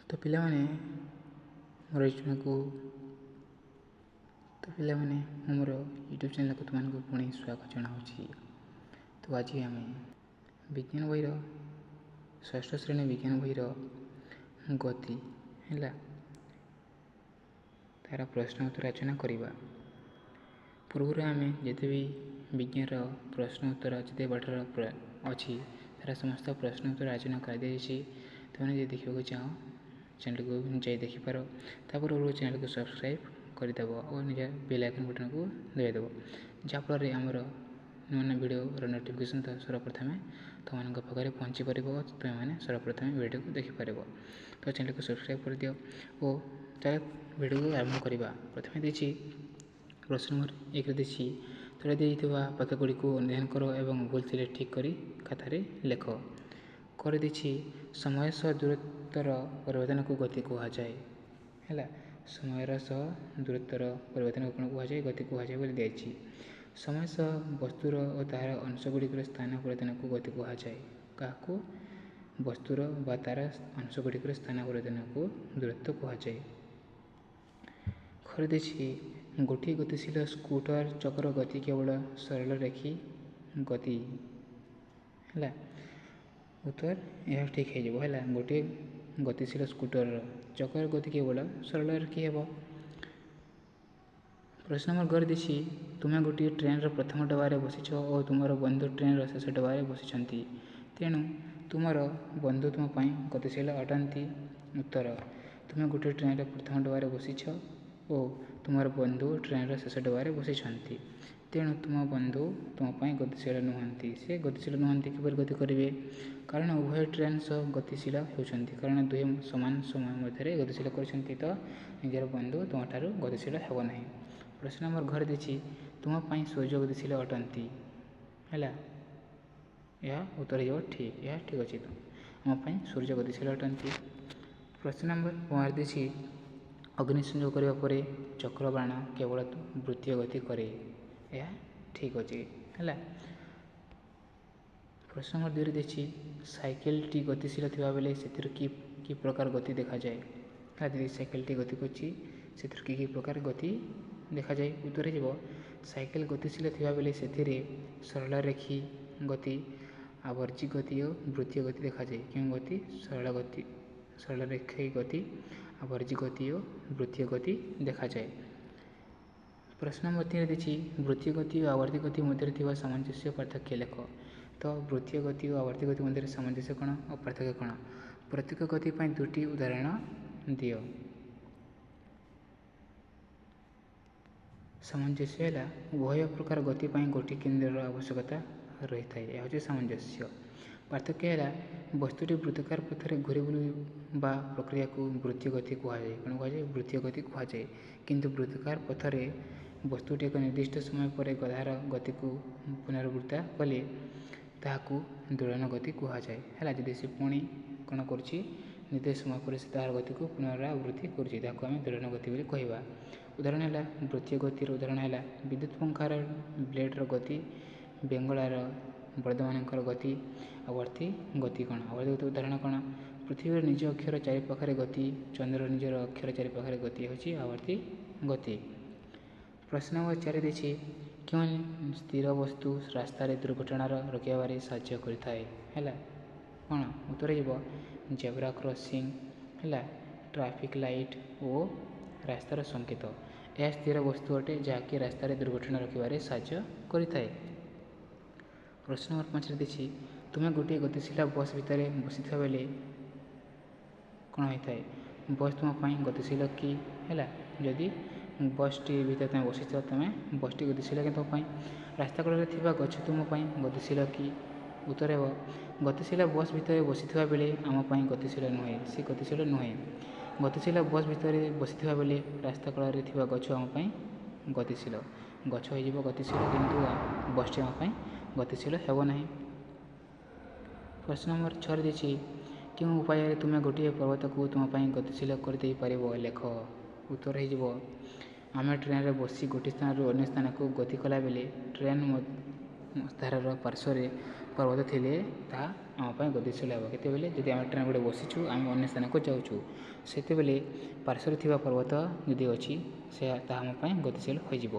ତ ପିଲାମାନେ ମୋର ମୋର ୟୁଟ୍ୟୁବ୍ ଚ୍ୟାନେଲ୍କୁ ତୁମମାନଙ୍କୁ ପୁଣି ସ୍ୱାଗତ ଜଣାଉଛି। ତ ଆଜି ଆମେ ବିଜ୍ଞାନ ବହିର ଷଷ୍ଠ ଶ୍ରେଣୀ ବିଜ୍ଞାନ ବହିର ଗତି ହେଲା ତା'ର ପ୍ରଶ୍ନ ଉତ୍ତର ରଚନା କରିବା। ପୂର୍ବରୁ ଆମେ ଯେତେ ବି ବିଜ୍ଞାନର ପ୍ରଶ୍ନ ଉତ୍ତର ଯେତେ ପାଠର ଅଛି ତା'ର ସମସ୍ତ ପ୍ରଶ୍ନ ଉତ୍ତର ରଚନା କରାଯାଇଛି। ତୁମେ ଯଦି ଦେଖିବାକୁ ଚାହଁ ଚ୍ୟାନେଲକୁ ଯାଇ ଦେଖିପାର। ତାପରେ ଚ୍ୟାନେଲକୁ ସବସ୍କ୍ରାଇବ୍ କରିଦେବ ଓ ନିଜ ବେଲ୍ ଆଇକନ୍ ବଟନ୍କୁ ଦବାଇଦେବ, ଯାହାଫଳରେ ଆମର ନୂଆ ନୂଆ ଭିଡ଼ିଓର ନୋଟିଫିକେସନ୍ ସର୍ବପ୍ରଥମେ ତୁମମାନଙ୍କ ପାଖରେ ପହଞ୍ଚି ପାରିବ ଓ ତୁମେମାନେ ସର୍ବପ୍ରଥମେ ଭିଡ଼ିଓକୁ ଦେଖିପାରିବ। ତ ଚ୍ୟାନେଲକୁ ସବସ୍କ୍ରାଇବ୍ କରିଦିଅ ଓ ତାହେଲେ ଭିଡ଼ିଓକୁ ଆରମ୍ଭ କରିବା। ପ୍ରଥମେ ଦେଇଛି ପ୍ରଶ୍ନ ନମ୍ବର 1ରେ ଦେଇଛି ତଳେ ଦେଇଥିବା ବାକ୍ୟଗୁଡ଼ିକୁ ଅନୁଧ୍ୟାନ କର ଏବଂ ଭୁଲ ଥିଲେ ଠିକ୍ କରି ଖାତାରେ ଲେଖ। କରିଦେଇଛି ସମୟ ସହ ଦୂରତ୍ୱର ପରିବର୍ତ୍ତନକୁ ଗତି କୁହାଯାଏ। ହେଲା, ସମୟର ସହ ଦୂରତ୍ୱର ପରିବର୍ତ୍ତନକୁ କ'ଣ କୁହାଯାଏ? ଗତି କୁହାଯାଏ ବୋଲି ଦିଆଯାଇଛି। ସମୟ ସହ ବସ୍ତୁର ଓ ତାହାର ଅଂଶଗୁଡ଼ିକର ସ୍ଥାନ ପରିବର୍ତ୍ତନକୁ ଗତି କୁହାଯାଏ। କାହାକୁ? ବସ୍ତୁର ବା ତା'ର ଅଂଶଗୁଡ଼ିକର ସ୍ଥାନ ପରିବର୍ତ୍ତନକୁ ଦୂରତ୍ୱ କୁହାଯାଏ। କରିଦେଇଛି ଗୋଟିଏ ଗତିଶୀଳ ସ୍କୁଟର ଚକ୍ର ଗତି କେବଳ ସରଳ ରେଖୀ ଗତି। ହେଲା, ଉତ୍ତର ଏହା ଠିକ୍ ହେଇଯିବ। ହେଲା, ଗୋଟିଏ ଗତିଶୀଳ ସ୍କୁଟରର ଚକ୍ର ଗତି କେବଳ ସରଳ ରେଖୀ ହେବ। ପ୍ରଶ୍ନ ନମ୍ବର 2 ଦେଇଛି ତୁମେ ଗୋଟିଏ ଟ୍ରେନ୍ର ପ୍ରଥମ ଡବାରେ ବସିଛ ଓ ତୁମର ବନ୍ଧୁ ଟ୍ରେନ୍ର ଶେଷ ଡବାରେ ବସିଛନ୍ତି, ତେଣୁ ତୁମର ବନ୍ଧୁ ତୁମ ପାଇଁ ଗତିଶୀଳ ଅଟନ୍ତି। ଉତ୍ତର, ତୁମେ ଗୋଟିଏ ଟ୍ରେନ୍ର ପ୍ରଥମ ଡବାରେ ବସିଛ ଓ ତୁମର ବନ୍ଧୁ ଟ୍ରେନ୍ର ଶେଷ ଡବାରେ ବସିଛନ୍ତି, ତେଣୁ ତୁମ ବନ୍ଧୁ ତୁମ ପାଇଁ ଗତିଶୀଳ ନୁହନ୍ତି। ସେ ଗତିଶୀଳ ନୁହନ୍ତି କିପରି ଗତି କରିବେ? କାରଣ ଉଭୟ ଟ୍ରେନ୍ ସହ ଗତିଶୀଳ ହେଉଛନ୍ତି। କାରଣ ଦୁହେଁ ସମାନ ସମୟ ମଧ୍ୟରେ ଗତିଶୀଳ କରିଛନ୍ତି, ତ ନିଜର ବନ୍ଧୁ ତୁମଠାରୁ ଗତିଶୀଳ ହେବ ନାହିଁ। ପ୍ରଶ୍ନ ନମ୍ବର ଘରେ ଦେଇଛି ତୁମ ପାଇଁ ସୂର୍ଯ୍ୟ ଗତିଶୀଳ ଅଟନ୍ତି। ହେଲା, ଏହା ଉତ୍ତର ହେଇଯିବ ଠିକ୍। ଏହା ଠିକ୍ ଅଛି। ଆମ ପାଇଁ ସୂର୍ଯ୍ୟ ଗତିଶୀଳ ଅଟନ୍ତି। ପ୍ରଶ୍ନ ନମ୍ବର 5 ଦେଇଛି ଅଗ୍ନି ସଂଯୋଗ କରିବା ପରେ ଚକ୍ରବାଣ କେବଳ ବୃତ୍ତୀୟ ଗତି କରେ। ଏହା ଠିକ୍ ଅଛି। ହେଲା, ପ୍ରଶ୍ନ ନମ୍ବର 2ରେ ଦେଇଛି ସାଇକେଲଟି ଗତିଶୀଳ ଥିବାବେଳେ ସେଥିରୁ କି ପ୍ରକାର ଗତି ଦେଖାଯାଏ? ଯଦି ସାଇକେଲଟି ଗତି କରୁଛି ସେଥିରୁ କି ପ୍ରକାର ଗତି ଦେଖାଯାଏ? ଉତ୍ତର ଯିବ ସାଇକେଲ ଗତିଶୀଳ ଥିବାବେଳେ ସେଥିରେ ସରଳ ରେଖୀ ଗତି, ଆବର୍ଜୀ ଗତି ଓ ବୃତ୍ତୀୟ ଗତି ଦେଖାଯାଏ। କେଉଁ ଗତି? ସରଳ ରେଖୀ ଗତି, ଆବର୍ଜୀ ଗତି ଓ ବୃତ୍ତୀୟ ଗତି ଦେଖାଯାଏ। ପ୍ରଶ୍ନ ନମ୍ବର 3ରେ ଦେଇଛି ବୃତ୍ତୀୟ ଗତି ଓ ଆବର୍ତ୍ତୀ ଗତି ମଧ୍ୟରେ ଥିବା ସାମଞ୍ଜସ୍ୟ ପାର୍ଥକ୍ୟ ଲେଖ। ତ ବୃତ୍ତୀୟ ଗତି ଓ ଆବର୍ତ୍ତୀ ଗତି ମଧ୍ୟରେ ସାମଞ୍ଜସ୍ୟ କ'ଣ ଓ ପାର୍ଥକ୍ୟ କ'ଣ? ପ୍ରତ୍ୟେକ ଗତି ପାଇଁ 2ଟି ଉଦାହରଣ ଦିଅ। ସାମଞ୍ଜସ୍ୟ ହେଲା ଉଭୟ ପ୍ରକାର ଗତି ପାଇଁ ଗୋଟିଏ କେନ୍ଦ୍ରର ଆବଶ୍ୟକତା ରହିଥାଏ। ଏହା ହେଉଛି ସାମଞ୍ଜସ୍ୟ। ପାର୍ଥକ୍ୟ ହେଲା ବସ୍ତୁଟି ବୃତ୍ତାକାର ପଥରେ ଘୂରି ବୁଲିବା ପ୍ରକ୍ରିୟାକୁ ବୃତ୍ତୀୟ ଗତି କୁହାଯାଏ। କ'ଣ କୁହାଯାଏ? ବୃତ୍ତୀୟ ଗତି କୁହାଯାଏ। କିନ୍ତୁ ବୃତ୍ତାକାର ପଥରେ ବସ୍ତୁଟି ଏକ ନିର୍ଦ୍ଦିଷ୍ଟ ସମୟ ପରେ ତାହାର ଗତିକୁ ପୁନରାବୃତ୍ତି କଲେ ତାହାକୁ ଦୋଳନ ଗତି କୁହାଯାଏ। ହେଲା, ଯଦି ସେ ପୁଣି କ'ଣ କରୁଛି ନିର୍ଦ୍ଦିଷ୍ଟ ସମୟ ପରେ ସେ ତାହାର ଗତିକୁ ପୁନରାବୃତ୍ତି କରୁଛି, ତାହାକୁ ଆମେ ଦୋଳନ ଗତି ବୋଲି କହିବା। ଉଦାହରଣ ହେଲା ବୃତ୍ତୀୟ ଗତିର ଉଦାହରଣ ହେଲା ବିଦ୍ୟୁତ୍ ପଙ୍ଖାର ବ୍ଲେଡ୍ର ଗତି, ବେଙ୍ଗଳାର ବଳଦମାନଙ୍କର ଗତି। ଆବର୍ତ୍ତୀ ଗତି କ'ଣ? ଆବର୍ତ୍ତୀ ଗତି ଉଦାହରଣ କ'ଣ? ପୃଥିବୀର ନିଜ ଅକ୍ଷର ଚାରିପାଖରେ ଗତି, ଚନ୍ଦ୍ରର ନିଜର ଅକ୍ଷର ଚାରିପାଖରେ ଗତି ହେଉଛି ଆବର୍ତ୍ତୀ ଗତି। ପ୍ରଶ୍ନ ନମ୍ବର 4 ଦେଇଛି କେଉଁ ସ୍ଥିର ବସ୍ତୁ ରାସ୍ତାରେ ଦୁର୍ଘଟଣାର ରୋକିବାରେ ସାହାଯ୍ୟ କରିଥାଏ? ହେଲା, କ'ଣ? ଉତ୍ତର ଯିବ ଜେବ୍ରା କ୍ରସିଂ, ହେଲା, ଟ୍ରାଫିକ୍ ଲାଇଟ୍ ଓ ରାସ୍ତାର ସଂକେତ। ଏହା ସ୍ଥିର ବସ୍ତୁ ଅଟେ ଯାହାକି ରାସ୍ତାରେ ଦୁର୍ଘଟଣା ରୋକିବାରେ ସାହାଯ୍ୟ କରିଥାଏ। ପ୍ରଶ୍ନ ନମ୍ବର 5ରେ ଦେଇଛି ତୁମେ ଗୋଟିଏ ଗତିଶୀଳ ବସ୍ ଭିତରେ ବସିଥିବା ବେଳେ କ'ଣ ହୋଇଥାଏ? ବସ୍ ତୁମ ପାଇଁ ଗତିଶୀଳ କି? ହେଲା, ଯଦି ବସ୍ଟି ଭିତରେ ତୁମେ ବସିଥିବ ବସ୍ଟି ଗତିଶୀଳ କି ତୁମ ପାଇଁ? ରାସ୍ତା କଡ଼ରେ ଥିବା ଗଛ ତୁମ ପାଇଁ ଗତିଶୀଳ କି? ଉତ୍ତର ହେବ ଗତିଶୀଳ ବସ୍ ଭିତରେ ବସିଥିବା ବେଳେ ଆମ ପାଇଁ ଗତିଶୀଳ ନୁହେଁ। ସେ ଗତିଶୀଳ ନୁହେଁ। ଗତିଶୀଳ ବସ୍ ଭିତରେ ବସିଥିବା ବେଳେ ରାସ୍ତା କଡ଼ରେ ଥିବା ଗଛ ଆମ ପାଇଁ ଗତିଶୀଳ। ଗଛ ହୋଇଯିବ ଗତିଶୀଳ, କିନ୍ତୁ ବସ୍ଟି ଆମ ପାଇଁ ଗତିଶୀଳ ହେବ ନାହିଁ। ପ୍ରଶ୍ନ ନମ୍ବର 6 ଦେଇଛି କେଉଁ ଉପାୟରେ ତୁମେ ଗୋଟିଏ ପର୍ବତକୁ ତୁମ ପାଇଁ ଗତିଶୀଳ କରିଦେଇପାରିବ? ଲେଖ। ଉତ୍ତର ହେଇଯିବ ଆମେ ଟ୍ରେନ୍ରେ ବସି ଗୋଟିଏ ସ୍ଥାନରୁ ଅନ୍ୟ ସ୍ଥାନକୁ ଗତି କଲାବେଳେ ଟ୍ରେନ୍ ଧାରର ପାର୍ଶ୍ୱରେ ପର୍ବତ ଥିଲେ ତାହା ଆମ ପାଇଁ ଗତିଶୀଳ ହେବ। କେତେବେଳେ ଯଦି ଆମେ ଟ୍ରେନ୍ ଗୋଟେ ବସିଛୁ ଆମେ ଅନ୍ୟ ସ୍ଥାନକୁ ଯାଉଛୁ ସେତେବେଳେ ପାର୍ଶ୍ୱରେ ଥିବା ପର୍ବତ ଯଦି ଅଛି ତାହା ଆମ ପାଇଁ ଗତିଶୀଳ ହୋଇଯିବ।